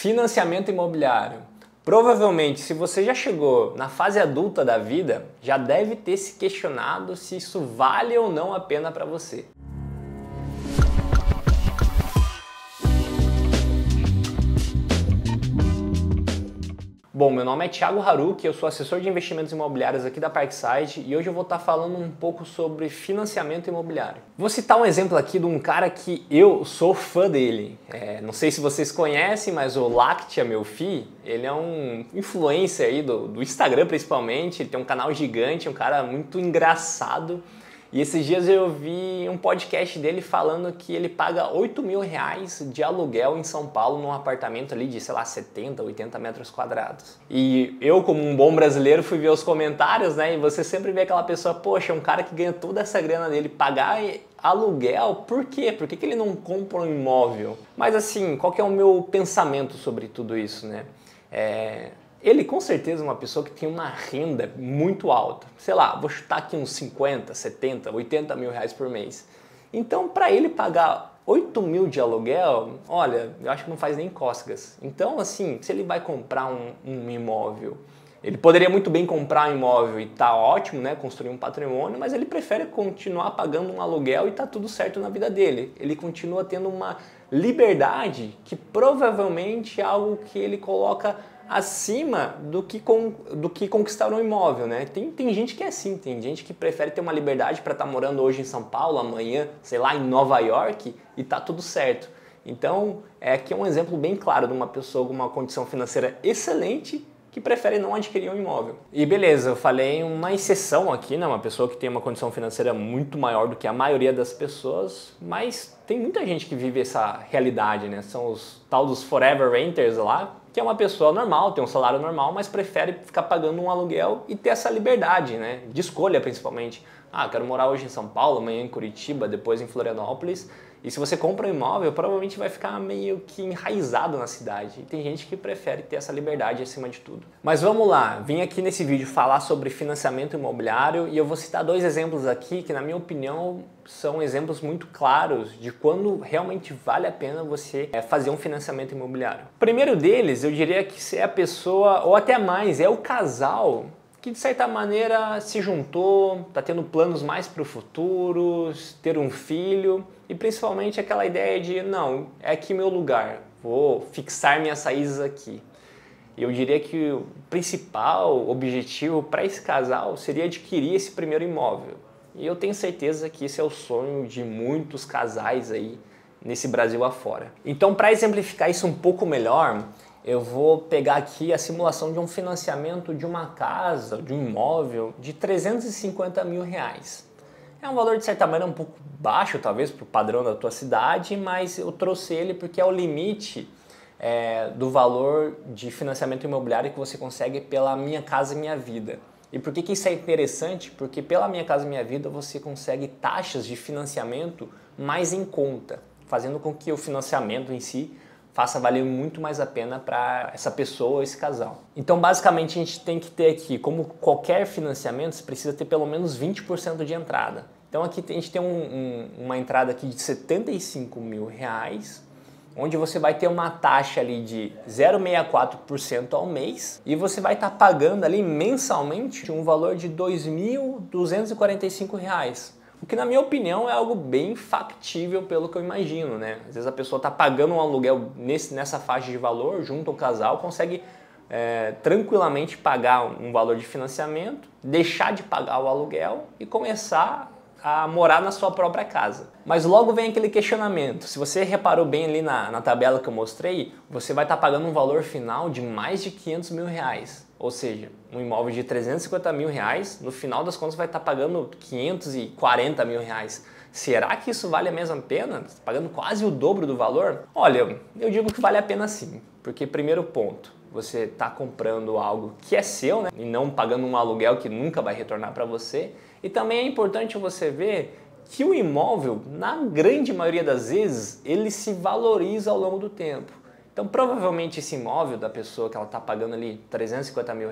Financiamento imobiliário. Provavelmente, se você já chegou na fase adulta da vida, já deve ter se questionado se isso vale ou não a pena para você. Bom, meu nome é Thiago Haruki, eu sou assessor de investimentos imobiliários aqui da Parkside e hoje eu vou estar falando um pouco sobre financiamento imobiliário. Vou citar um exemplo aqui de um cara que eu sou fã dele. Não sei se vocês conhecem, mas o Lactia, meu filho, ele é um influencer aí do Instagram principalmente, ele tem um canal gigante, um cara muito engraçado. E esses dias eu vi um podcast dele falando que ele paga R$8.000 de aluguel em São Paulo num apartamento ali de, sei lá, 70, 80 metros quadrados. E eu, como um bom brasileiro, fui ver os comentários, né? E você sempre vê aquela pessoa, poxa, um cara que ganha toda essa grana dele, pagar aluguel, por quê? Por que ele não compra um imóvel? Mas assim, qual que é o meu pensamento sobre tudo isso, né? Ele com certeza é uma pessoa que tem uma renda muito alta. Sei lá, vou chutar aqui uns 50, 70, 80 mil reais por mês. Então, para ele pagar 8 mil de aluguel, olha, eu acho que não faz nem cócegas. Então, assim, se ele vai comprar um imóvel, ele poderia muito bem comprar um imóvel e tá ótimo, né, construir um patrimônio, mas ele prefere continuar pagando um aluguel e tá tudo certo na vida dele. Ele continua tendo uma liberdade que provavelmente é algo que ele coloca acima do que conquistar um imóvel, né? Tem gente que é assim, tem gente que prefere ter uma liberdade para estar morando hoje em São Paulo, amanhã, sei lá, em Nova York e tá tudo certo. Então, aqui é um exemplo bem claro de uma pessoa com uma condição financeira excelente que prefere não adquirir um imóvel. E beleza, eu falei uma exceção aqui, né? Uma pessoa que tem uma condição financeira muito maior do que a maioria das pessoas, mas tem muita gente que vive essa realidade, né? São os tal dos forever renters lá, que é uma pessoa normal, tem um salário normal, mas prefere ficar pagando um aluguel e ter essa liberdade, né? De escolha principalmente. Ah, quero morar hoje em São Paulo, amanhã em Curitiba, depois em Florianópolis. E se você compra um imóvel, provavelmente vai ficar meio que enraizado na cidade. E tem gente que prefere ter essa liberdade acima de tudo. Mas vamos lá, vim aqui nesse vídeo falar sobre financiamento imobiliário e eu vou citar dois exemplos aqui que, na minha opinião, são exemplos muito claros de quando realmente vale a pena você fazer um financiamento imobiliário. O primeiro deles, eu diria que se é a pessoa, ou até mais, é o casal que de certa maneira se juntou, está tendo planos mais para o futuro, ter um filho e principalmente aquela ideia de não, é aqui meu lugar, vou fixar minhas raízes aqui. Eu diria que o principal objetivo para esse casal seria adquirir esse primeiro imóvel. E eu tenho certeza que esse é o sonho de muitos casais aí nesse Brasil afora. Então, para exemplificar isso um pouco melhor, eu vou pegar aqui a simulação de um financiamento de uma casa, de um imóvel de R$350 mil. É um valor de certa maneira um pouco baixo, talvez, para o padrão da tua cidade, mas eu trouxe ele porque é o limite do valor de financiamento imobiliário que você consegue pela Minha Casa Minha Vida. E por que isso é interessante? Porque pela Minha Casa Minha Vida você consegue taxas de financiamento mais em conta, fazendo com que o financiamento em si faça valer muito mais a pena para essa pessoa ou esse casal. Então, basicamente, a gente tem que ter aqui, como qualquer financiamento, você precisa ter pelo menos 20% de entrada. Então, aqui a gente tem uma entrada aqui de R$75 mil, onde você vai ter uma taxa ali de 0,64% ao mês e você vai estar pagando ali mensalmente um valor de R$2.245. O que, na minha opinião, é algo bem factível pelo que eu imagino, né? Às vezes a pessoa está pagando um aluguel nessa faixa de valor, junto ao casal, consegue tranquilamente pagar um valor de financiamento, deixar de pagar o aluguel e começar a morar na sua própria casa. Mas logo vem aquele questionamento. Se você reparou bem ali na tabela que eu mostrei, você vai estar pagando um valor final de mais de R$500 mil. Ou seja, um imóvel de R$350 mil, no final das contas vai estar pagando R$540 mil. Será que isso vale a mesma pena? Você está pagando quase o dobro do valor? Olha, eu digo que vale a pena sim, porque primeiro ponto, você está comprando algo que é seu, né? E não pagando um aluguel que nunca vai retornar para você. E também é importante você ver que o imóvel, na grande maioria das vezes, ele se valoriza ao longo do tempo. Então, provavelmente esse imóvel da pessoa que ela está pagando ali R$350 mil,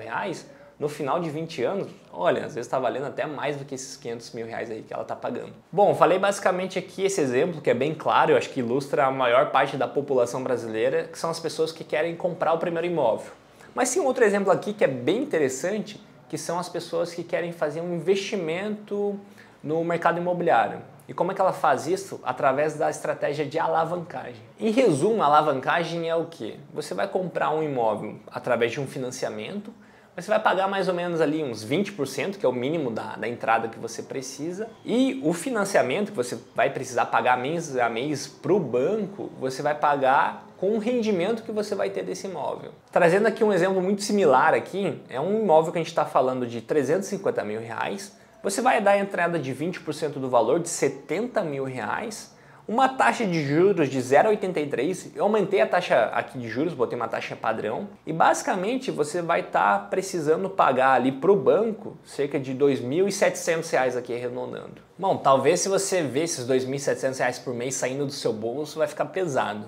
no final de 20 anos, olha, às vezes está valendo até mais do que esses 500 mil reais aí que ela está pagando. Bom, falei basicamente aqui esse exemplo que é bem claro, eu acho que ilustra a maior parte da população brasileira, que são as pessoas que querem comprar o primeiro imóvel. Mas tem um outro exemplo aqui que é bem interessante, que são as pessoas que querem fazer um investimento no mercado imobiliário. E como é que ela faz isso? Através da estratégia de alavancagem. Em resumo, a alavancagem é o quê? Você vai comprar um imóvel através de um financiamento, você vai pagar mais ou menos ali uns 20%, que é o mínimo da entrada que você precisa, e o financiamento que você vai precisar pagar mês a mês para o banco, você vai pagar com o rendimento que você vai ter desse imóvel. Trazendo aqui um exemplo muito similar aqui, é um imóvel que a gente está falando de 350 mil reais, você vai dar a entrada de 20% do valor, de 70 mil reais, uma taxa de juros de 0,83, eu aumentei a taxa aqui de juros, botei uma taxa padrão, e basicamente você vai estar precisando pagar ali para o banco cerca de R$ 2.700 aqui arredondando. Bom, talvez se você ver esses R$ 2.700 por mês saindo do seu bolso vai ficar pesado,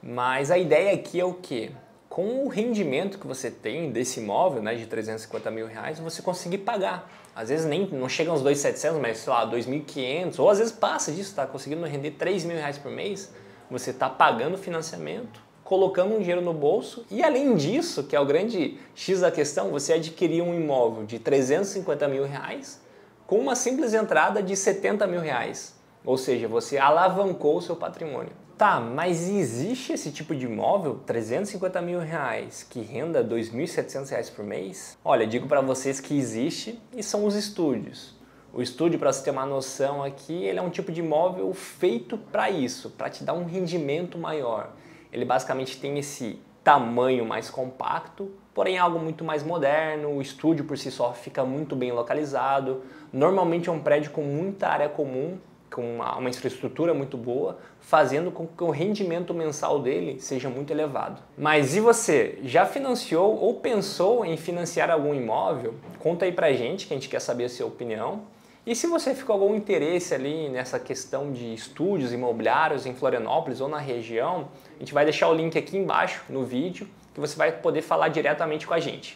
mas a ideia aqui é o quê? Com o rendimento que você tem desse imóvel, né, de 350 mil reais, você conseguir pagar. Às vezes nem não chega aos 2.700, mas sei lá, 2.500, ou às vezes passa disso, tá conseguindo render 3 mil reais por mês, você está pagando financiamento, colocando um dinheiro no bolso e além disso, que é o grande X da questão, você adquirir um imóvel de 350 mil reais com uma simples entrada de 70 mil reais. Ou seja, você alavancou o seu patrimônio. Tá, mas existe esse tipo de imóvel, 350 mil reais, que renda 2.700 reais por mês? Olha, digo para vocês que existe e são os estúdios. O estúdio, para você ter uma noção aqui, ele é um tipo de imóvel feito para isso, para te dar um rendimento maior. Ele basicamente tem esse tamanho mais compacto, porém é algo muito mais moderno, o estúdio por si só fica muito bem localizado, normalmente é um prédio com muita área comum, com uma infraestrutura muito boa, fazendo com que o rendimento mensal dele seja muito elevado. Mas e você, já financiou ou pensou em financiar algum imóvel? Conta aí pra gente, que a gente quer saber a sua opinião. E se você ficou com algum interesse ali nessa questão de estúdios imobiliários em Florianópolis ou na região, a gente vai deixar o link aqui embaixo no vídeo, que você vai poder falar diretamente com a gente.